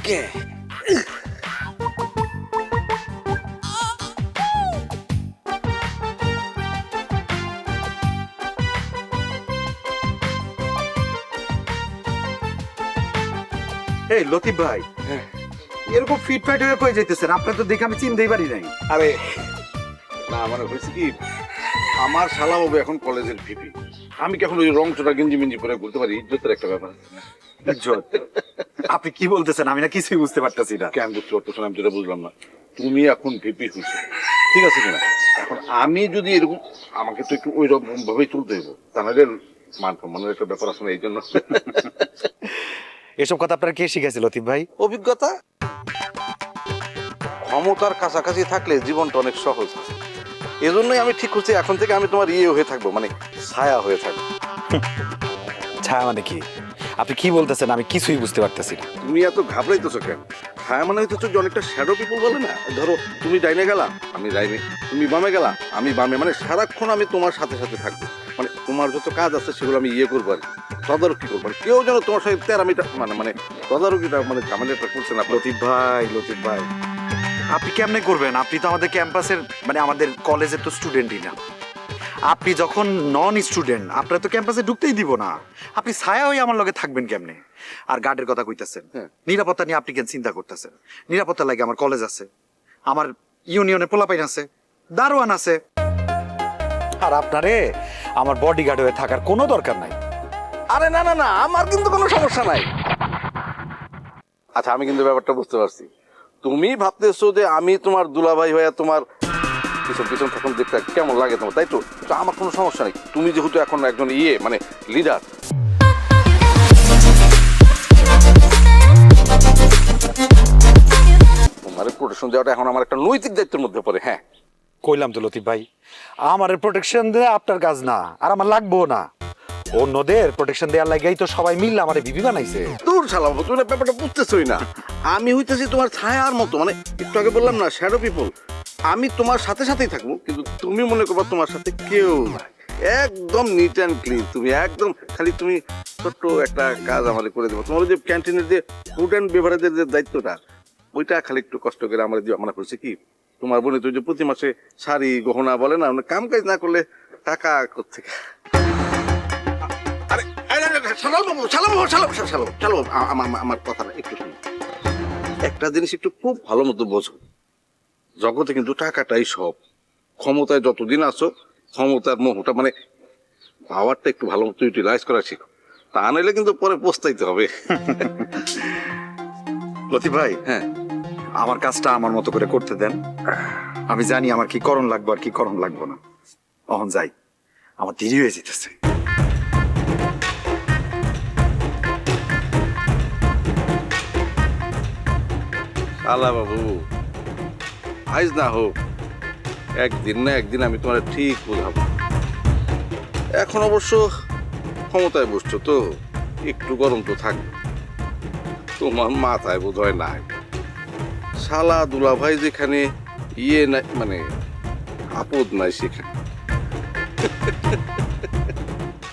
কে এই লতিফ ভাই, এরকম ফিটফাইট হয়ে কই যাইতেছেন? আপনার তো দেখে আমি চিনতেই পারি নাই। আরে না মানে হয়েছে কি আমার শালা বাবু এখন কলেজের ভিপি আমি কি এখন ওই রং চোটা গেঞ্জি মিঞ্জি পরে ঘুরতে পারি ইজ্জতের একটা ব্যাপার আছে না? ইজ্জত? আপনি কি বলতেছেন? আমি না কিছুই বুঝতে পারতেছি না। কেন বুঝতে পারতেছো না? আমি যেটা বুঝলাম না, তুমি এখন ভিপি হয়েছো, ঠিক আছে কিনা? এখন আমি যদি এরকম আমাকে তো একটু ওই রকম ভাবেই চলতে হইব, তাহলে মান সম্মানের একটা ব্যাপার আছে না, এই জন্য। এসব কথা আপনার কে শিখাইছে লতিফ ভাই? অভিজ্ঞতা, ক্ষমতার কাছাকাছি থাকলে জীবনটা অনেক সহজ হয়। এজন্যই আমি ঠিক করছি এখন থেকে আমি তোমার ইয়ে হয়ে থাকবো, মানে ছায়া হয়ে থাকবো। ছায়া মানে কি? আপনি কি বলতেছেন? আমি কিছুই বুঝতে পারতেছি না। তুমি এত ঘাবড়াইতেছো কেন? ছায়া মানে হইতেছো যে অনেকটা শ্যাডো পিপল বলে না, ধরো তুমি ডাইনে গেলা আমি ডাইনে, তুমি বামে গেলা আমি বামে, মানে সারাক্ষণ আমি তোমার সাথে সাথে থাকবো। মানে তোমার যত কাজ আছে সেগুলো আমি ইয়ে করবো আর কি, তদারকি করবো। কেউ যেন তোমার সাথে তেরামিটা মানে তদারকিটা মানে ঝামেলাটা করছে না। লতিফ ভাই, লতিফ ভাই, আপনি কেমনে করবেন? আপনি তো আমাদের ক্যাম্পাসের মানে আমাদের কলেজের তো স্টুডেন্টই না। আপনি যখন নন স্টুডেন্ট, আপনার তো ক্যাম্পাসে ঢুকতেই দিব না। আপনি ছায়া হয়ে আমার লগে থাকবেন কেমনে? আর গার্ডের কথা কইতাছেন, নিরাপত্তা নিয়ে আপনি কেন চিন্তা করতেছেন? নিরাপত্তা লাগে আমার কলেজ আছে, আমার ইউনিয়নে পোলাপাইন আছে, দারোয়ান আছে। আর আপনারে আমার বডিগার্ড হয়ে থাকার কোনো দরকার নাই। আরে না না না, আমার কিন্তু কোনো সমস্যা নাই। আচ্ছা আমি কিন্তু ব্যাপারটা বুঝতে পারছি, তুমি ভাবতেছো যে আমি তোমার দুলাভাই হয়ে তোমার পিছন পিছন থাকুন দেখতে কেমন লাগে তোমার, তাই তো? তো আমার কোনো সমস্যা নেই, তুমি যেহেতু এখন একজন ইয়ে মানে লিডার। তোমার প্রোটেকশন দেওয়াটা এখন আমার একটা নৈতিক দায়িত্বের মধ্যে পড়ে। হ্যাঁ কইলাম তো লতিফ ভাই, আমার প্রোটেকশন দেয়া আপনার কাজ না, আর আমার লাগবো না। অন্যদের প্রোটেকশন দেওয়ার লাগেই তো সবাই মিললে আমার বিবি বানাইছে। দূর শালাবো, তুমি ব্যাপারটা বুঝতেছই না। আমি হইতেছি তোমার ছায়ার মতো, মানে একটু আগে বললাম না শ্যাডো পিপল। আমি তোমার সাথে সাথেই থাকবো, কিন্তু তুমি মনে করবা তোমার সাথে কেউ নাই, একদম নিট অ্যান্ড ক্লিন। তুমি একদম খালি তুমি ছোট্ট একটা কাজ আমাদের করে দেবো, তোমার যে ক্যান্টিনের যে ফুড অ্যান্ড বেভারেজের যে দায়িত্বটা, ওইটা খালি একটু কষ্ট করে আমার দিয়ে আমরা করছি কি, তোমার বোনে তুই যে প্রতি মাসে শাড়ি গহনা বলে না, কাম কাজ না করলে টাকা কোত্থেকে? আরে আমার কথা না, একটু শুনো। একটা জিনিস একটু খুব ভালো মতো বোঝো, জগতে কিন্তু টাকাটাই সব। ক্ষমতায় যতদিন আছো, ক্ষমতার মোহটা মানে পাওয়ারটা একটু ভালো মতো ইউটিলাইজ করা শিখো, তা নাইলে কিন্তু পরে পস্তাইতে হবে। লতিফ ভাই, হ্যাঁ আমার কাজটা আমার মতো করে করতে দেন। আমি জানি আমার কি করণ লাগবে আর কি করণ লাগবো না। অহন যাই, আমার দেরি হয়ে যেতেছে। শালা বাবু, আজ না হোক একদিন না একদিন আমি তোমার ঠিক বোঝাবো। এখন অবশ্য ক্ষমতায় বসছো তো, একটু গরম তো থাকবে। তোমার মাথায় বোধ হয় নাই, শালা দুলাভাই যেখানে ইয়ে নাই মানে আপদ নাই সেখানে।